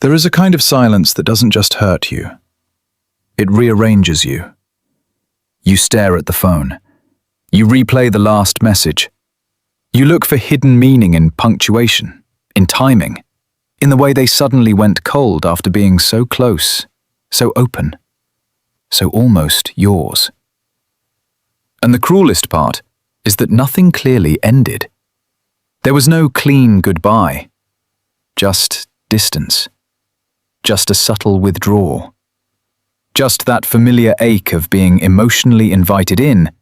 There is a kind of silence that doesn't just hurt you. It rearranges you. You stare at the phone. You replay the last message. You look for hidden meaning in punctuation, in timing, in the way they suddenly went cold after being so close, so open, so almost yours. And the cruelest part is that nothing clearly ended. There was no clean goodbye, just distance, just a subtle withdrawal, just that familiar ache of being emotionally invited in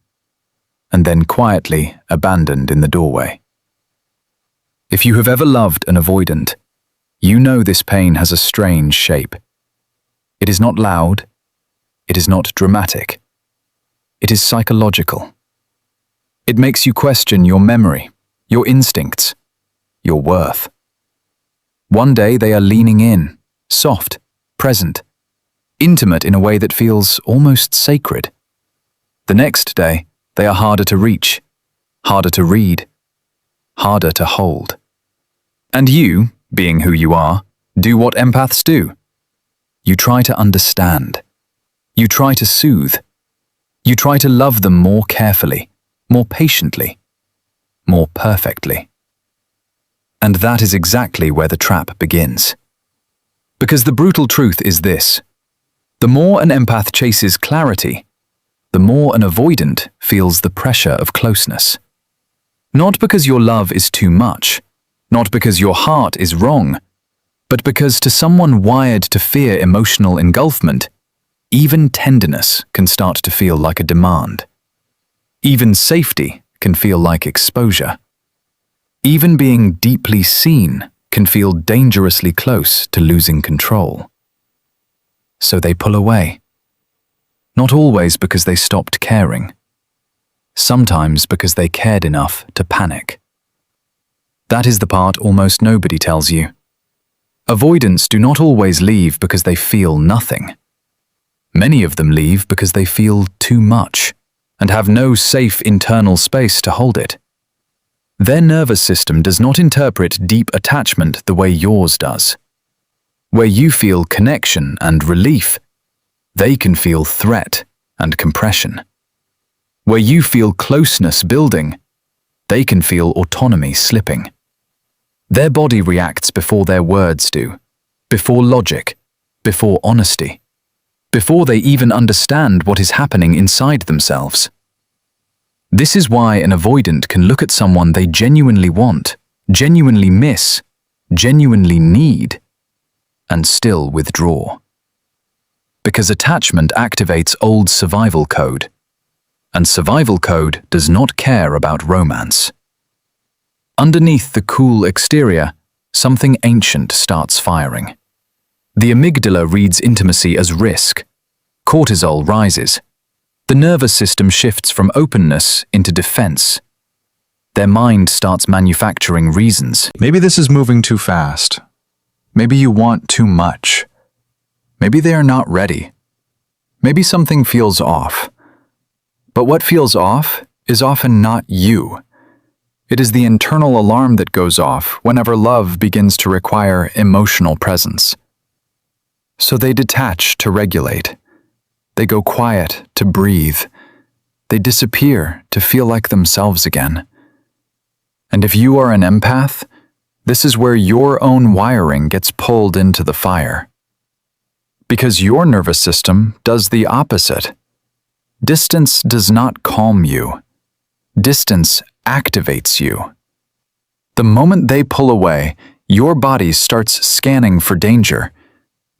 and then quietly abandoned in the doorway. If you have ever loved an avoidant, you know this pain has a strange shape. It is not loud, it is not dramatic, it is psychological. It makes you question your memory, your instincts, your worth. One day they are leaning in, soft, present, intimate in a way that feels almost sacred. The next day, they are harder to reach, harder to read, harder to hold. And you, being who you are, do what empaths do. You try to understand. You try to soothe. You try to love them more carefully, more patiently, more perfectly. And that is exactly where the trap begins. Because the brutal truth is this: the more an empath chases clarity, the more an avoidant feels the pressure of closeness. Not because your love is too much, not because your heart is wrong, but because to someone wired to fear emotional engulfment, even tenderness can start to feel like a demand. Even safety can feel like exposure. Even being deeply seen can feel dangerously close to losing control. So they pull away. Not always because they stopped caring. Sometimes because they cared enough to panic. That is the part almost nobody tells you. Avoidants do not always leave because they feel nothing. Many of them leave because they feel too much and have no safe internal space to hold it. Their nervous system does not interpret deep attachment the way yours does. Where you feel connection and relief, they can feel threat and compression. Where you feel closeness building, they can feel autonomy slipping. Their body reacts before their words do, before logic, before honesty, before they even understand what is happening inside themselves. This is why an avoidant can look at someone they genuinely want, genuinely miss, genuinely need, and still withdraw. Because attachment activates old survival code, and survival code does not care about romance. Underneath the cool exterior, something ancient starts firing. The amygdala reads intimacy as risk. Cortisol rises. The nervous system shifts from openness into defense. Their mind starts manufacturing reasons. Maybe this is moving too fast. Maybe you want too much. Maybe they are not ready. Maybe something feels off. But what feels off is often not you. It is the internal alarm that goes off whenever love begins to require emotional presence. So they detach to regulate. They go quiet to breathe. They disappear to feel like themselves again. And if you are an empath, this is where your own wiring gets pulled into the fire. Because your nervous system does the opposite. Distance does not calm you. Distance activates you. The moment they pull away, your body starts scanning for danger.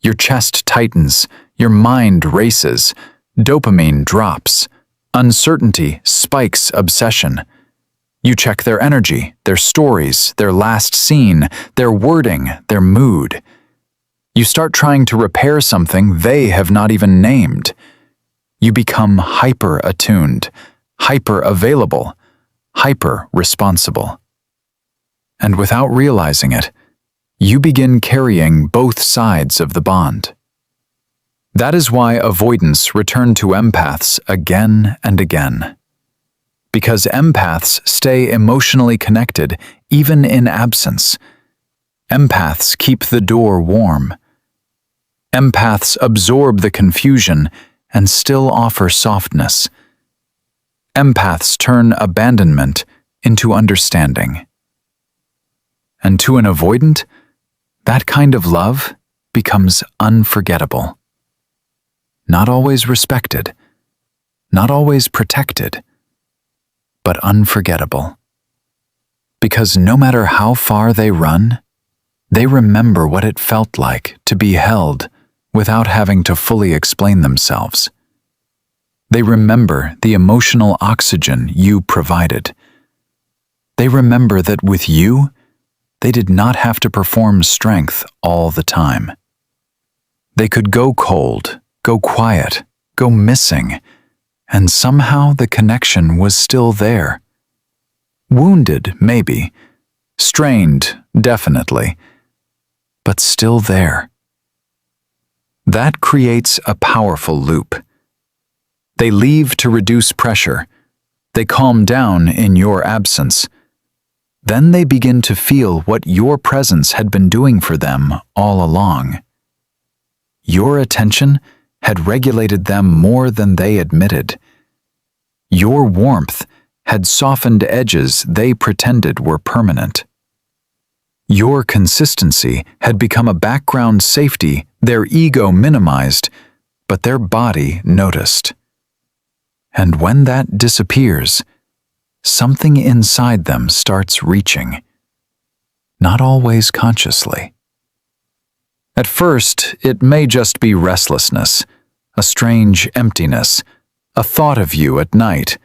Your chest tightens, your mind races, dopamine drops, uncertainty spikes obsession. You check their energy, their stories, their last scene, their wording, their mood. You start trying to repair something they have not even named. You become hyper-attuned, hyper-available, hyper-responsible. And without realizing it, you begin carrying both sides of the bond. That is why avoidants return to empaths again and again. Because empaths stay emotionally connected even in absence. Empaths keep the door warm, Empaths absorb the confusion and still offer softness. Empaths turn abandonment into understanding. And to an avoidant, that kind of love becomes unforgettable. Not always respected, not always protected, but unforgettable. Because no matter how far they run, they remember what it felt like to be held without having to fully explain themselves. They remember the emotional oxygen you provided. They remember that with you, they did not have to perform strength all the time. They could go cold, go quiet, go missing, and somehow the connection was still there. Wounded, maybe. Strained, definitely. But still there. That creates a powerful loop. They leave to reduce pressure. They calm down in your absence. Then they begin to feel what your presence had been doing for them all along. Your attention had regulated them more than they admitted. Your warmth had softened edges they pretended were permanent. Your consistency had become a background safety their ego minimized, but their body noticed. And when that disappears, something inside them starts reaching. Not always consciously. At first, it may just be restlessness, a strange emptiness, a thought of you at night,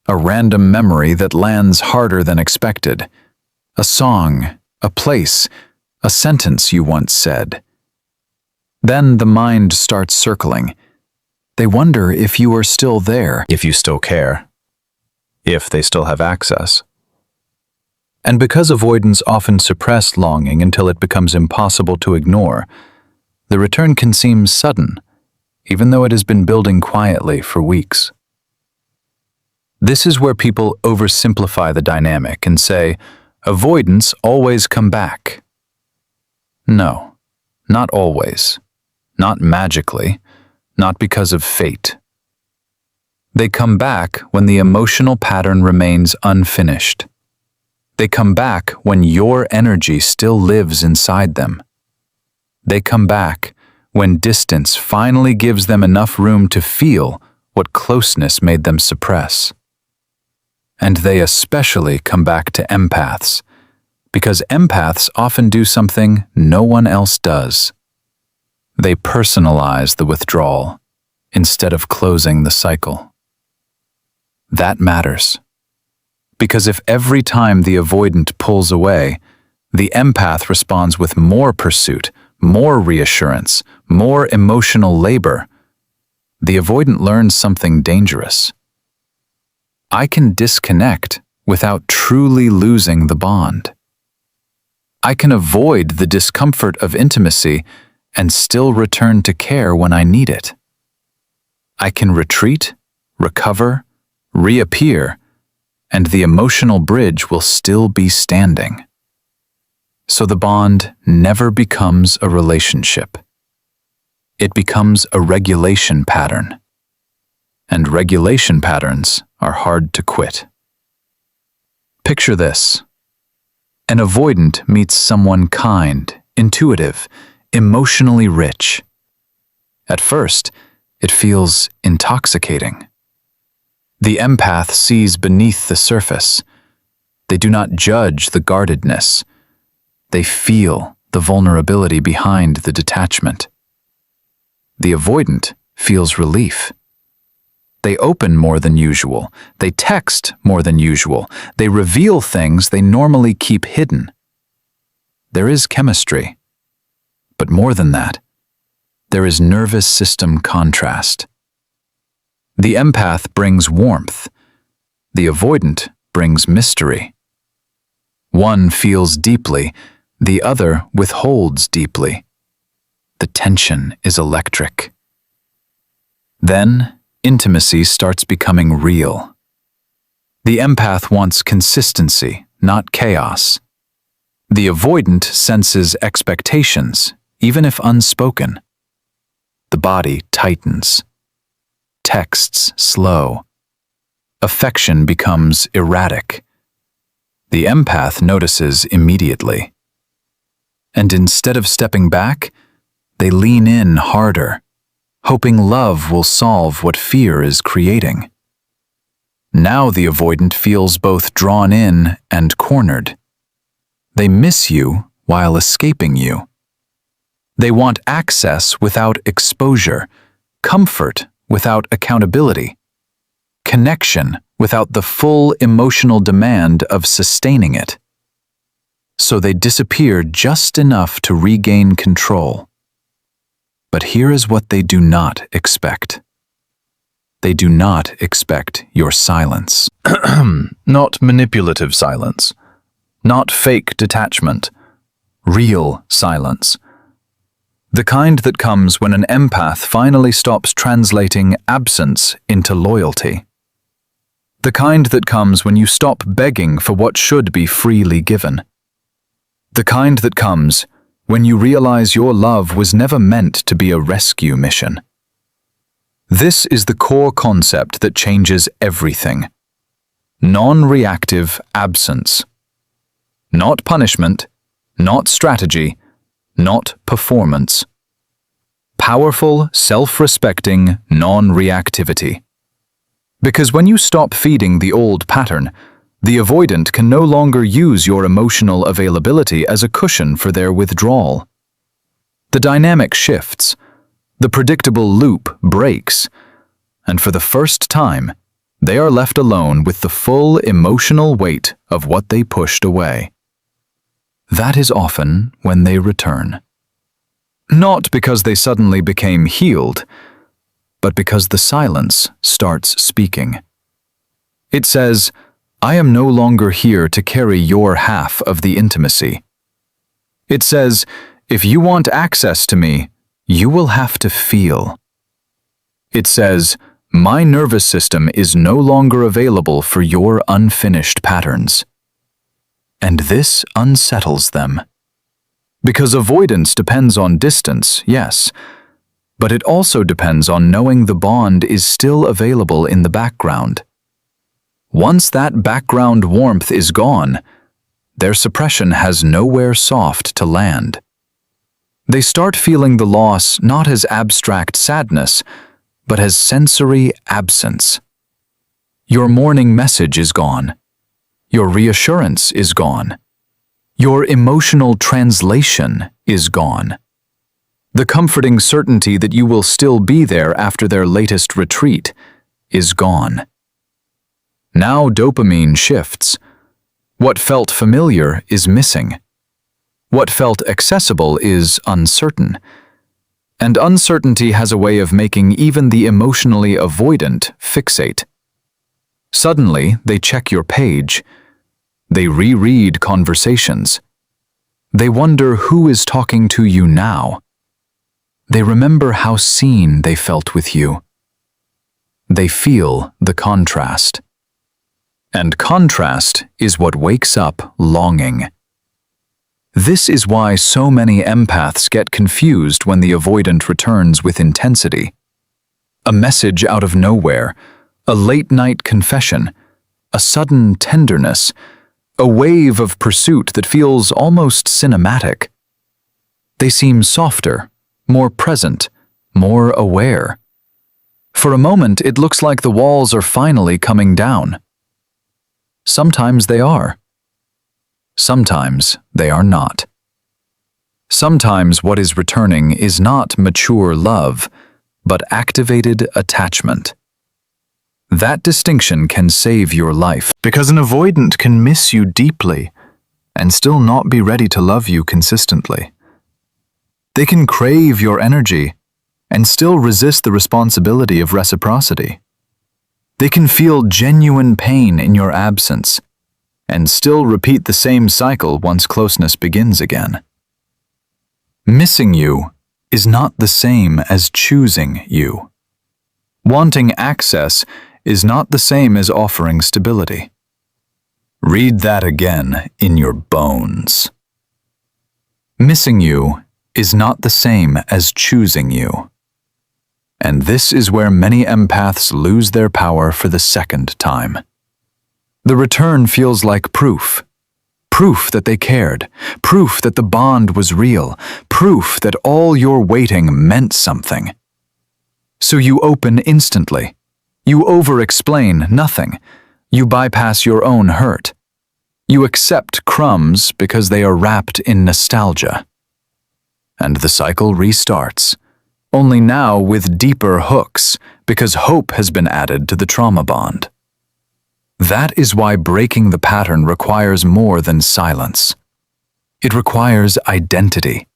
a random memory that lands harder than expected, a song, a place, a sentence you once said. Then the mind starts circling. They wonder if you are still there, If you still care. If they still have access. And because avoidants often suppress longing until it becomes impossible to ignore, the return can seem sudden, even though it has been building quietly for weeks. This is where people oversimplify the dynamic and say, avoidants always come back. No, not always. Not magically. Not because of fate. They come back when the emotional pattern remains unfinished. They come back when your energy still lives inside them. They come back when distance finally gives them enough room to feel what closeness made them suppress. And they especially come back to empaths, because empaths often do something no one else does. They personalize the withdrawal instead of closing the cycle. That matters. Because if every time the avoidant pulls away, the empath responds with more pursuit, more reassurance, more emotional labor, the avoidant learns something dangerous. I can disconnect without truly losing the bond. I can avoid the discomfort of intimacy and still return to care when I need it. I can retreat, recover, reappear, and the emotional bridge will still be standing. So the bond never becomes a relationship. It becomes a regulation pattern. And regulation patterns are hard to quit. Picture this. An avoidant meets someone kind, intuitive, emotionally rich. At first, it feels intoxicating. The empath sees beneath the surface. They do not judge the guardedness. They feel the vulnerability behind the detachment. The avoidant feels relief. They open more than usual. They text more than usual. They reveal things they normally keep hidden. There is chemistry. But more than that, there is nervous system contrast. The empath brings warmth. The avoidant brings mystery. One feels deeply, the other withholds deeply. The tension is electric. Then, intimacy starts becoming real. The empath wants consistency, not chaos. The avoidant senses expectations, even if unspoken. The body tightens. Texts slow. Affection becomes erratic. The empath notices immediately. And instead of stepping back, they lean in harder, hoping love will solve what fear is creating. Now the avoidant feels both drawn in and cornered. They miss you while escaping you. They want access without exposure, comfort without accountability, connection without the full emotional demand of sustaining it. So they disappear just enough to regain control. But here is what they do not expect. They do not expect your silence. Not manipulative silence. Not fake detachment. Real silence. The kind that comes when an empath finally stops translating absence into loyalty. The kind that comes when you stop begging for what should be freely given. The kind that comes when you realize your love was never meant to be a rescue mission. This is the core concept that changes everything. Non-reactive absence. Not punishment, not strategy, not performance. Powerful, self-respecting non-reactivity. Because when you stop feeding the old pattern, the avoidant can no longer use your emotional availability as a cushion for their withdrawal. The dynamic shifts, the predictable loop breaks, and for the first time, they are left alone with the full emotional weight of what they pushed away. That is often when they return. Not because they suddenly became healed, but because the silence starts speaking. It says, I am no longer here to carry your half of the intimacy. It says, if you want access to me, you will have to feel. It says, my nervous system is no longer available for your unfinished patterns. And this unsettles them. Because avoidance depends on distance, yes, but it also depends on knowing the bond is still available in the background. Once that background warmth is gone, their suppression has nowhere soft to land. They start feeling the loss not as abstract sadness, but as sensory absence. Your morning message is gone. Your reassurance is gone. Your emotional translation is gone. The comforting certainty that you will still be there after their latest retreat is gone. Now dopamine shifts. What felt familiar is missing. What felt accessible is uncertain. And uncertainty has a way of making even the emotionally avoidant fixate. Suddenly, they check your page. They reread conversations. They wonder who is talking to you now. They remember how seen they felt with you. They feel the contrast. And contrast is what wakes up longing. This is why so many empaths get confused when the avoidant returns with intensity. A message out of nowhere, a late-night confession, a sudden tenderness, a wave of pursuit that feels almost cinematic. They seem softer, more present, more aware. For a moment, it looks like the walls are finally coming down. Sometimes they are. Sometimes they are not. Sometimes what is returning is not mature love, but activated attachment. That distinction can save your life, because an avoidant can miss you deeply and still not be ready to love you consistently. They can crave your energy and still resist the responsibility of reciprocity. They can feel genuine pain in your absence and still repeat the same cycle once closeness begins again. Missing you is not the same as choosing you. Wanting access is not the same as offering stability. Read that again in your bones. Missing you is not the same as choosing you. And this is where many empaths lose their power for the second time. The return feels like proof. Proof that they cared. Proof that the bond was real. Proof that all your waiting meant something. So you open instantly. You over-explain nothing. You bypass your own hurt. You accept crumbs because they are wrapped in nostalgia. And the cycle restarts, only now with deeper hooks, because hope has been added to the trauma bond. That is why breaking the pattern requires more than silence. It requires identity.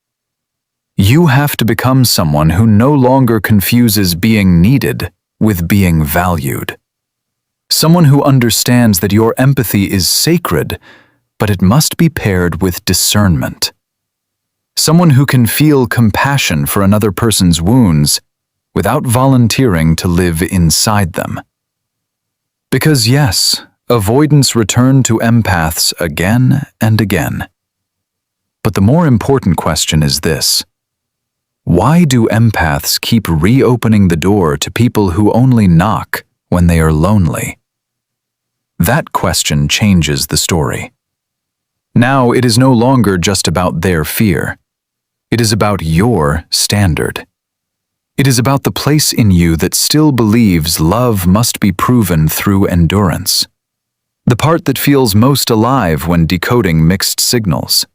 You have to become someone who no longer confuses being needed with being valued. Someone who understands that your empathy is sacred, but it must be paired with discernment. Someone who can feel compassion for another person's wounds without volunteering to live inside them. Because yes, avoidants return to empaths again and again. But the more important question is this: why do empaths keep reopening the door to people who only knock when they are lonely? That question changes the story. Now it is no longer just about their fear. It is about your standard. It is about the place in you that still believes love must be proven through endurance. The part that feels most alive when decoding mixed signals.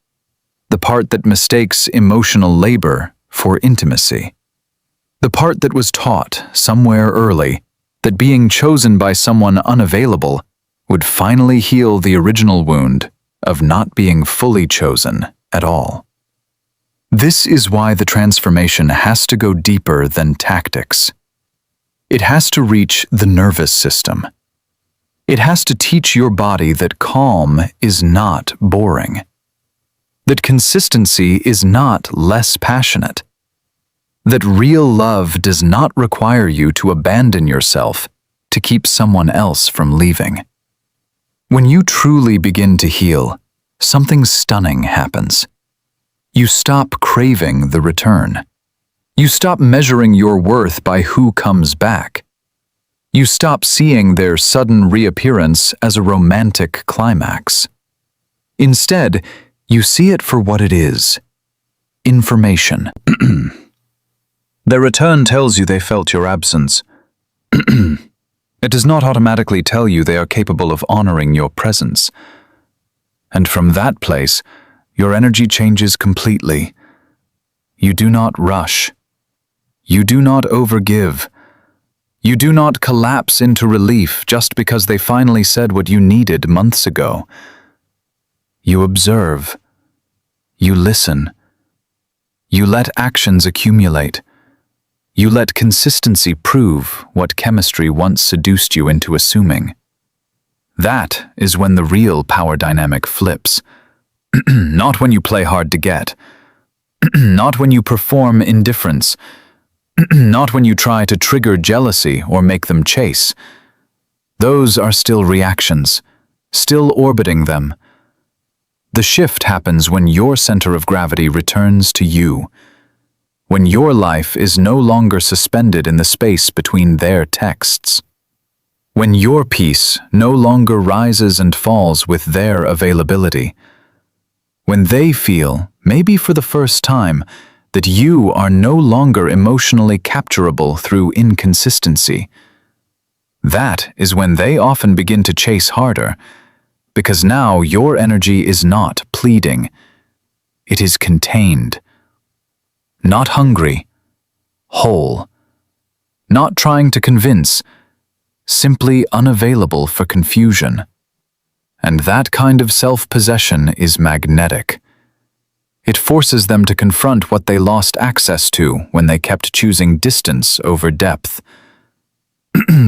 The part that mistakes emotional labor for intimacy. The part that was taught somewhere early that being chosen by someone unavailable would finally heal the original wound of not being fully chosen at all. This is why the transformation has to go deeper than tactics. It has to reach the nervous system. It has to teach your body that calm is not boring. That consistency is not less passionate. That real love does not require you to abandon yourself to keep someone else from leaving. When you truly begin to heal, something stunning happens. You stop craving the return. You stop measuring your worth by who comes back. You stop seeing their sudden reappearance as a romantic climax. Instead, you see it for what it is: information. Their return tells you they felt your absence. It does not automatically tell you they are capable of honoring your presence. And from that place, your energy changes completely. You do not rush. You do not overgive. You do not collapse into relief just because they finally said what you needed months ago. You observe. You listen. You let actions accumulate. You let consistency prove what chemistry once seduced you into assuming. That is when the real power dynamic flips. Not when you play hard to get. Not when you perform indifference. Not when you try to trigger jealousy or make them chase. Those are still reactions, still orbiting them. The shift happens when your center of gravity returns to you. When your life is no longer suspended in the space between their texts. When your peace no longer rises and falls with their availability. When they feel, maybe for the first time, that you are no longer emotionally capturable through inconsistency. That is when they often begin to chase harder, because now your energy is not pleading. It is contained. Not hungry, whole. Not trying to convince, simply unavailable for confusion. And that kind of self-possession is magnetic. It forces them to confront what they lost access to when they kept choosing distance over depth.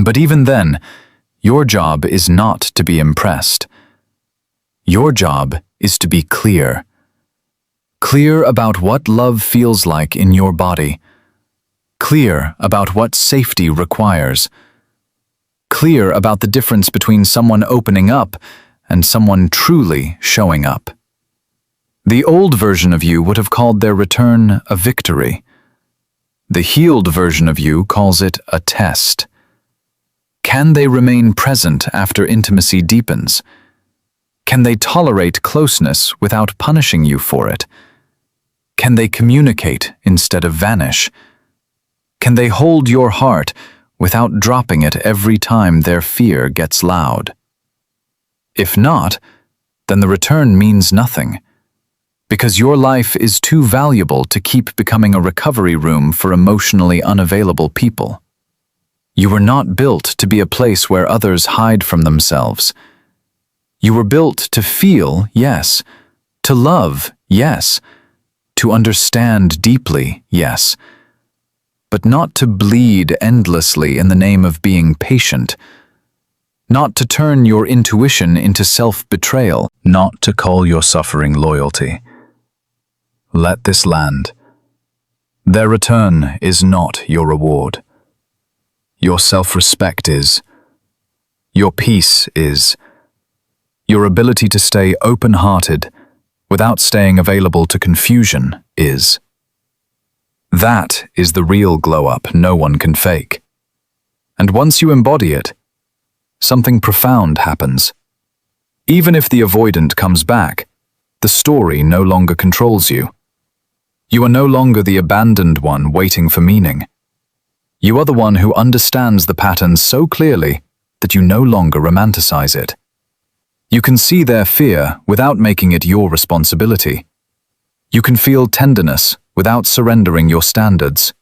But even then, your job is not to be impressed. Your job is to be clear. Clear about what love feels like in your body. Clear about what safety requires. Clear about the difference between someone opening up and someone truly showing up. The old version of you would have called their return a victory. The healed version of you calls it a test. Can they remain present after intimacy deepens? Can they tolerate closeness without punishing you for it? Can they communicate instead of vanish? Can they hold your heart without dropping it every time their fear gets loud? If not, then the return means nothing, because your life is too valuable to keep becoming a recovery room for emotionally unavailable people. You were not built to be a place where others hide from themselves. You were built to feel, yes, to love, yes, to understand deeply, yes, but not to bleed endlessly in the name of being patient, not to turn your intuition into self-betrayal, not to call your suffering loyalty. Let this land. Their return is not your reward. Your self-respect is. Your peace is. Your ability to stay open-hearted without staying available to confusion is. That is the real glow-up no one can fake. And once you embody it, something profound happens. Even if the avoidant comes back, the story no longer controls you. You are no longer the abandoned one waiting for meaning. You are the one who understands the pattern so clearly that you no longer romanticize it. You can see their fear without making it your responsibility. You can feel tenderness without surrendering your standards.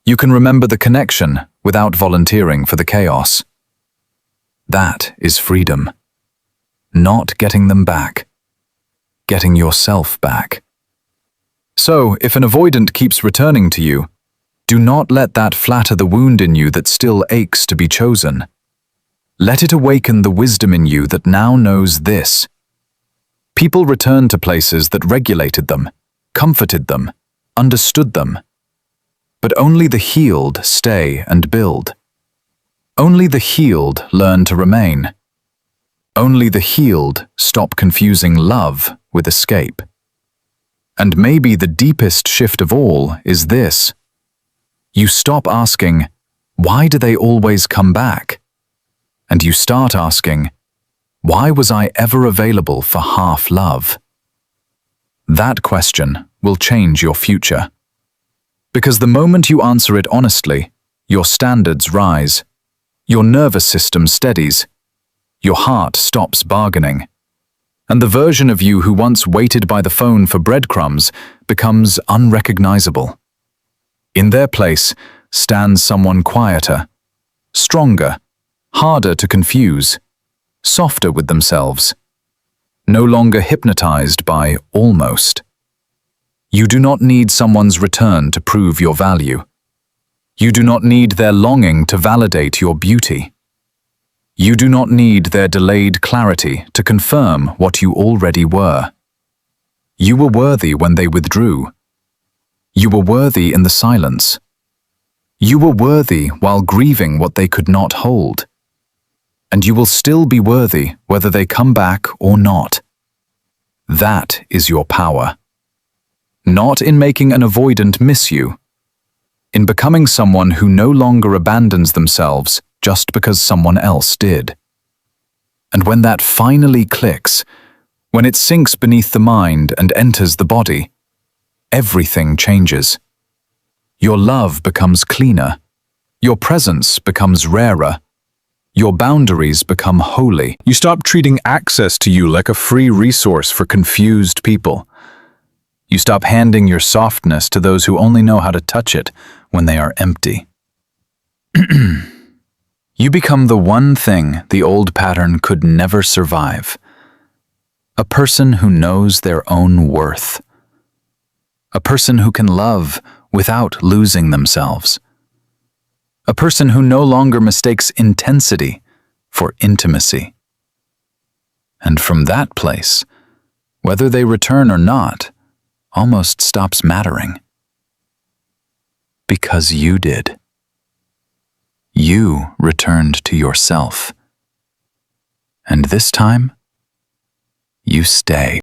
You can remember the connection without volunteering for the chaos. That is freedom. Not getting them back. Getting yourself back. So, if an avoidant keeps returning to you, do not let that flatter the wound in you that still aches to be chosen. Let it awaken the wisdom in you that now knows this. People return to places that regulated them, comforted them, understood them. But only the healed stay and build. Only the healed learn to remain. Only the healed stop confusing love with escape. And maybe the deepest shift of all is this. You stop asking, why do they always come back? And you start asking, why was I ever available for half love? That question will change your future. Because the moment you answer it honestly, your standards rise, your nervous system steadies, your heart stops bargaining, and the version of you who once waited by the phone for breadcrumbs becomes unrecognizable. In their place stands someone quieter, stronger, harder to confuse, softer with themselves, no longer hypnotized by almost. You do not need someone's return to prove your value. You do not need their longing to validate your beauty. You do not need their delayed clarity to confirm what you already were. You were worthy when they withdrew. You were worthy in the silence. You were worthy while grieving what they could not hold. And you will still be worthy whether they come back or not. That is your power. Not in making an avoidant miss you, in becoming someone who no longer abandons themselves just because someone else did. And when that finally clicks, when it sinks beneath the mind and enters the body, everything changes. Your love becomes cleaner, your presence becomes rarer, your boundaries become holy. You stop treating access to you like a free resource for confused people. You stop handing your softness to those who only know how to touch it when they are empty. You become the one thing the old pattern could never survive. A person who knows their own worth. A person who can love without losing themselves. A person who no longer mistakes intensity for intimacy. And from that place, whether they return or not, almost stops mattering. Because you did. You returned to yourself. And this time, you stay.